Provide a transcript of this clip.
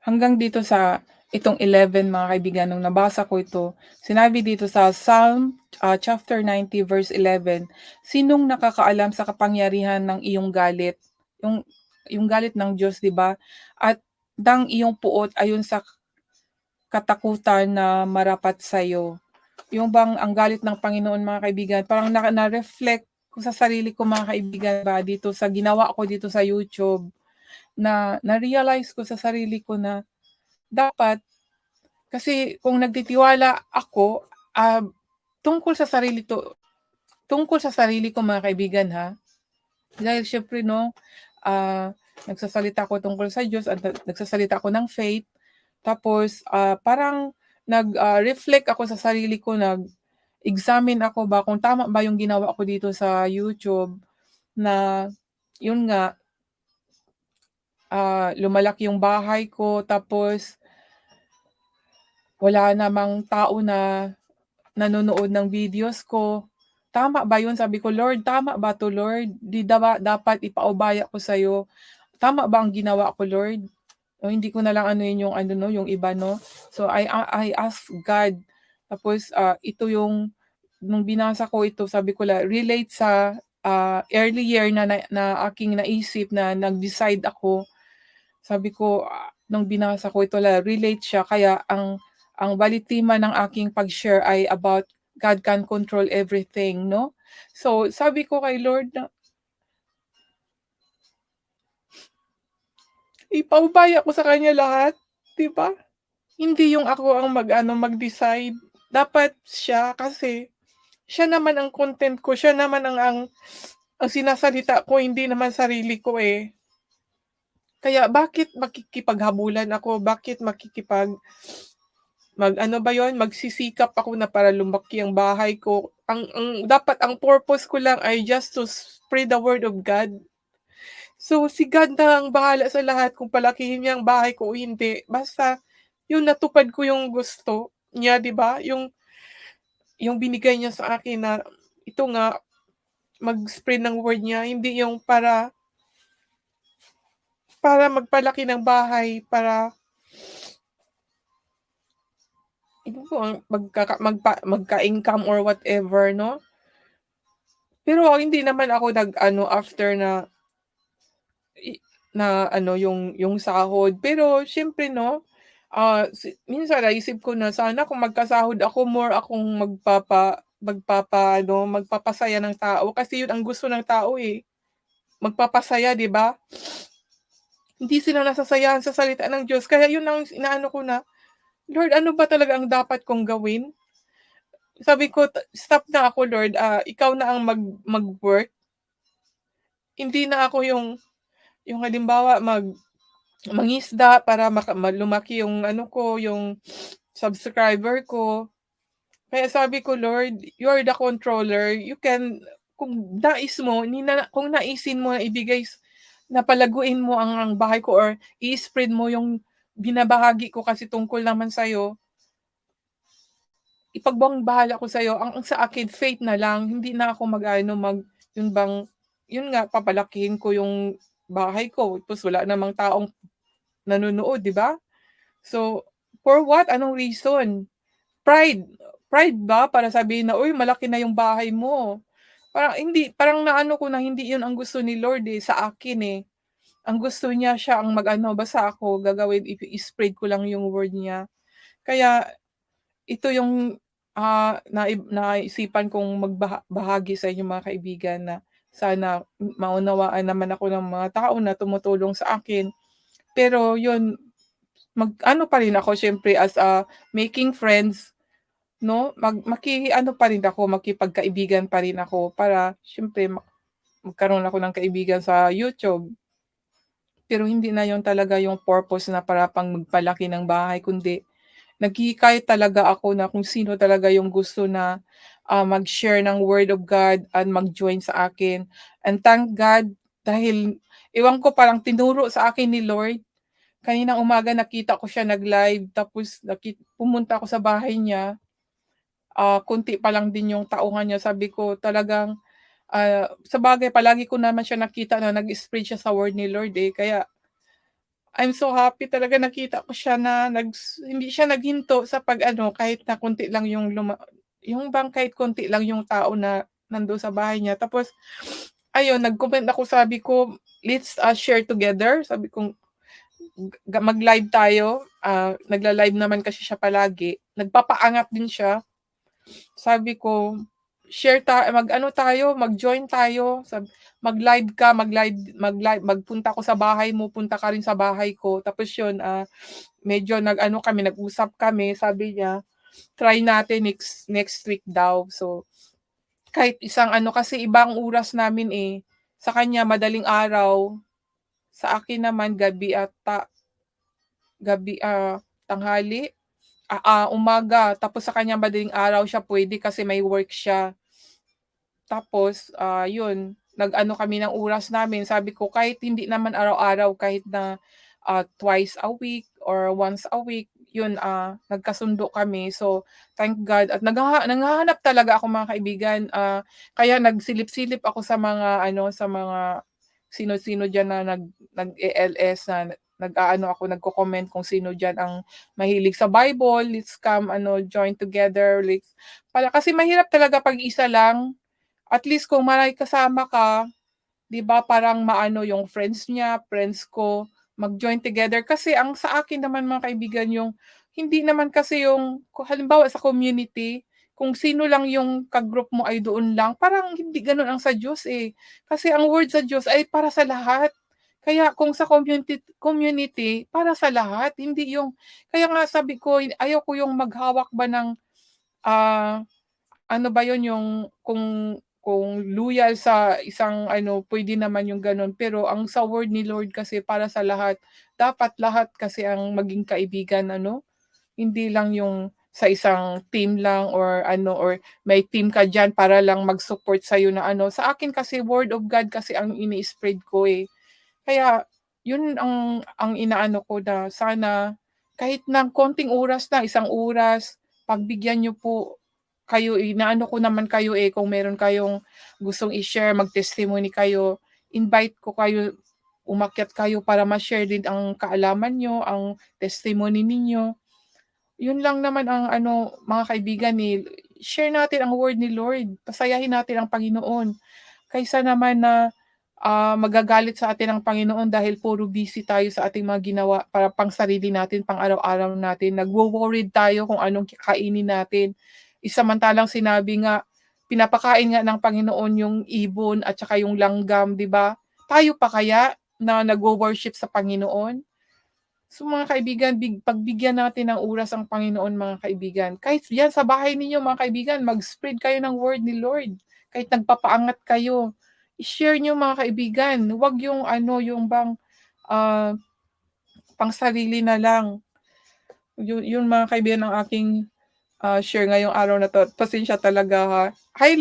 Hanggang dito sa itong 11 mga kaibigan nung nabasa ko ito, sinabi dito sa Psalm, chapter 90 verse 11, "Sinong nakakaalam sa kapangyarihan ng iyong galit?" Yung yung galit ng Diyos, 'di ba? At ng iyong puot ayon sa katakutan na marapat sa'yo. Yung bang ang galit ng Panginoon mga kaibigan, parang na-reflect ko sa sarili ko mga kaibigan ba dito sa ginawa ko dito sa YouTube, na na-realize ko sa sarili ko na dapat kasi kung nagtitiwala ako, tungkol sa sarili tungkol sa sarili ko mga kaibigan ha, dahil siyempre 'no, nagsasalita ako tungkol sa Diyos at nagsasalita ako ng faith, tapos, parang reflect ako sa sarili ko, nag-examine ako ba kung tama ba yung ginawa ko dito sa YouTube na yun nga, lumalaki yung bahay ko tapos wala namang tao na nanonood ng videos ko. Tama ba yun? Sabi ko, "Lord, tama ba 'to Lord? 'Di ba dapat ipaubaya ko sa'yo? Tama ba ang ginawa ko Lord?" O hindi ko na lang anuhin yung ano 'no, yung iba 'no. So I ask God, tapos, ito yung nung binasa ko ito sabi ko relate sa, early year na aking naisip na nag-decide ako. Sabi ko, nung binasa ko ito relate siya kaya ang balitima ng aking pag-share ay about God can control everything 'no. So sabi ko kay Lord na ipaubaya ko sa kanya lahat, 'di ba? Hindi yung ako ang mag-ano, mag-decide. Dapat siya kasi siya naman ang content ko, siya naman ang sinasalita ko, hindi naman sarili ko, eh. Kaya bakit makikipaghabulan ako, bakit mag-ano ba yun, magsisikap ako na para lumaki ang bahay ko. Ang dapat ang purpose ko lang ay just to spread the word of God. So, si God na ang bahala sa lahat kung palakihin niya ang bahay ko o hindi, basta yung natupad ko yung gusto niya, 'di ba? Yung binigay niya sa akin na ito nga, mag-spread ng word niya, hindi yung para magpalaki ng bahay, para ano po, magka-income or whatever 'no. Pero hindi naman ako nag-ano after na na ano yung sahod. Pero siyempre 'no, minsan naisip ko na sana kung magkasahod ako, more akong magpapasaya ng tao kasi yun ang gusto ng tao, eh, magpapasaya, 'di ba? Hindi sila nasasayahan sa salita ng Diyos kaya yun ang inaano ko na, "Lord, ano ba talaga ang dapat kong gawin?" Sabi ko, "Stop na ako Lord, ikaw na ang mag-work." Hindi na ako yung halimbawa mangisda para lumaki yung ano ko, yung subscriber ko. Kaya sabi ko, "Lord, you're the controller, you can kung nais mo kung naisin mo na na palaguin mo ang bahay ko or i-spread mo yung binabahagi ko kasi tungkol naman sa'yo, bahala ko sa'yo. Ang sa akin faith na lang, hindi na ako mag-aano yun bang yun nga papalakihin ko yung bahay ko tapos wala namang taong nanonood, 'di ba? So, for what? Anong reason? Pride. Pride ba para sabihin na, "Uy, malaki na yung bahay mo." Parang hindi, parang naano ko na hindi yun ang gusto ni Lord, eh, sa akin, eh. Ang gusto niya siya ang mag-ano, basta ako gagawin i-spread ko lang yung word niya. Kaya ito yung, naisipan kong bahagi sa inyo mga kaibigan na sana maunawaan naman ako ng mga tao na tumutulong sa akin. Pero yun, mag-ano pa rin ako siyempre as a making friends 'no, maki-ano pa rin ako, makipagkaibigan pa rin ako para siyempre magkaroon ako ng kaibigan sa YouTube. Pero hindi na yun talaga yung purpose na para magpalaki ng bahay kundi naghihikayat talaga ako na kung sino talaga yung gusto na, mag-share ng word of God at mag-join sa akin. And thank God dahil ewan ko parang tinuro sa akin ni Lord. Kaninang umaga nakita ko siya nag-live tapos pumunta ako sa bahay niya, konti pa lang din yung tauhan niya. Sabi ko talagang, sabagay palagi ko naman siya nakita na nag-spread siya sa word ni Lord, eh, kaya I'm so happy talaga nakita ko siya na hindi siya naghinto sa pag-ano kahit na konti lang yung bang kahit konti lang yung tao na nando'n sa bahay niya. Tapos ayun nag-comment ako sabi ko, "Let's, share together." Sabi kong mag-live tayo, nagla-live naman kasi siya palagi, nagpapaangat din siya. Sabi ko, mag-ano tayo, mag-join tayo, mag-live ka, magpunta ako sa bahay mo, punta ka rin sa bahay ko. Tapos yun, medyo nag-ano kami, nag-usap kami, sabi niya, try natin next next week daw. So, kahit isang ano kasi ibang oras namin, eh. Sa kanya madaling araw, sa akin naman tanghali, umaga. Tapos sa kanya madaling araw siya puwede kasi may work siya. Tapos, yun, nag-ano kami ng oras namin. Sabi ko kahit hindi naman araw-araw, kahit na, twice a week or once a week, yun, nagkasundo kami. So, thank God at naghahanap talaga ako mga kaibigan, kaya nagsilip-silip ako sa mga ano, sa mga sino-sino diyan na nag-e-LS na nag-aano ako, nagko-comment kung sino diyan ang mahilig sa Bible, let's come ano, join together, kasi mahirap talaga 'pag isa lang. At least kung may kasama ka, 'di ba parang maano yung friends niya, friends ko, mag-join together. Kasi ang sa akin naman mga kaibigan yung hindi naman kasi yung kung halimbawa sa community, kung sino lang yung ka-group mo ay doon lang, parang hindi gano'n ang sa Diyos, eh. Kasi ang word sa Diyos ay para sa lahat. Kaya kung sa community, para sa lahat, hindi yung kaya nga sabi ko ayaw ko yung maghawak ba ng, ah ano ba yun yung kung loyal sa isang ano, puwede naman yung gano'n. Pero ang sa word ni Lord kasi para sa lahat. Dapat lahat kasi ang maging kaibigan ano, hindi lang yung sa isang team lang or ano, or may team ka diyan para lang mag-support sa'yo na ano. Sa akin kasi word of God kasi ang ini-spread ko, eh. Kaya yun ang inaano ko na sana kahit ng konting oras na, isang oras, pagbigyan niyo po kayo, inaano ko naman kayo, eh, kung meron kayong gustong i-share, mag-testimony kayo, invite ko kayo, umakyat kayo para ma-share din ang kaalaman niyo, ang testimony ninyo. Yun lang naman ang ano, mga kaibigan, eh, share natin ang word ni Lord, pasayahin natin ang Panginoon. Kaysa naman na, magagalit sa atin ang Panginoon dahil puro busy tayo sa ating mga ginawa para pang-sarili natin, pang-araw-araw natin. Nagwo-worried tayo kung anong kakainin natin. Samantalang sinabi nga, pinapakain nga ng Panginoon yung ibon at saka yung langgam, 'di ba? Tayo pa kaya na nagwo-worship sa Panginoon? So mga kaibigan, pagbigyan natin ng oras ang Panginoon mga kaibigan. Kahit diyan sa bahay ninyo mga kaibigan, mag-spread kayo ng word ni Lord. Kahit nagpapaangat kayo, i-share niyo mga kaibigan. Huwag yung ano, yung bang, ah, pangsarili na lang. Yun mga kaibigan ang aking, share ngayong araw na 'to. Pasensya talaga ha. Hi